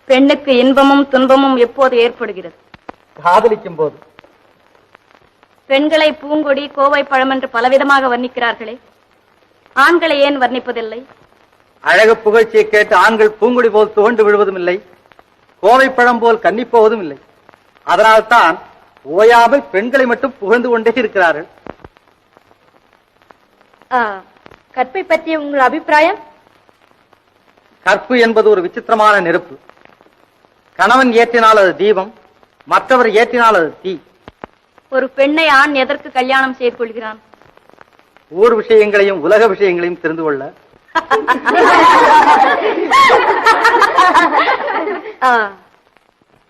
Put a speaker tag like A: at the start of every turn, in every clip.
A: பெண்ணுக்கு இன்பமும் துன்பமும் எப்போது ஏற்படுகிறது?
B: காதலிக்கும் போது.
A: பெண்களை பூங்கொடி, கோவை பழம் என்று பலவிதமாக வர்ணிக்கிறார்களே, ஆண்களை ஏன் வர்ணிப்பதில்லை?
B: அழகு புகழ்ச்சியை கேட்டு ஆண்கள் பூங்குடி போல் துவண்டு விழுவதும் இல்லை, கோவை பழம் போல் கன்னிப்போவதும் இல்லை. அதனால்தான் ஓயாமல் பெண்களை மட்டும் புகழ்ந்து கொண்டே இருக்கிறார்கள்.
A: கற்பை பற்றிய உங்கள் அபிப்பிராயம்?
B: கற்பு என்பது ஒரு விசித்திரமான நெருப்பு. கணவன் ஏற்றினால் அது தீபம், மற்றவர் ஏற்றினால் அது தீ.
A: ஒரு பெண்ணை ஆண் எதற்கு கல்யாணம் செய்து கொள்கிறான்?
B: ஊர் விஷயங்களையும் உலக விஷயங்களையும் தெரிந்து கொள்ள.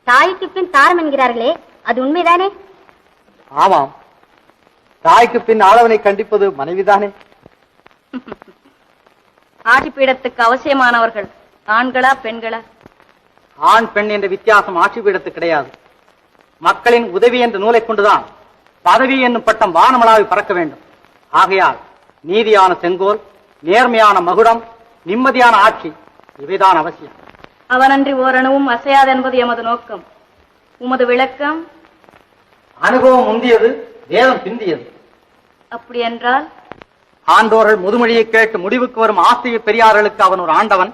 A: தாய்க்கு பின் தாரம் என்கிறார்களே, அது உண்மைதானே?
B: ஆமாம், தாய்க்கு பின் ஆளவனை கண்டிப்பது மனைவிதானே.
A: ஆட்சி பீடத்துக்கு அவசியமானவர்கள் ஆண்களா பெண்களா?
B: ஆண் பெண் என்ற வித்தியாசம் ஆட்சி பீடத்துக்கு கிடையாது. மக்களின் உதவி என்ற நூலை கொண்டுதான் பதவி என்னும் பட்டம் வானமளாவி பறக்க வேண்டும். ஆகையால் நீதியான செங்கோல், நேர்மையான மகுடம், நிம்மதியான ஆட்சி இவைதான் அவசியம்.
A: அவனன்றி ஓரணுவும் அசையாது என்பது எமது நோக்கம். உமது விளக்கம்?
B: அனுபவம் முந்தியது, வேதம் பிந்தியது.
A: அப்படி என்றால்
B: ஆண்டோர்கள் முதுமொழியை கேட்டு முடிவுக்கு வரும் ஆசிரிய பெரியார்களுக்கு அவன் ஒரு ஆண்டவன்,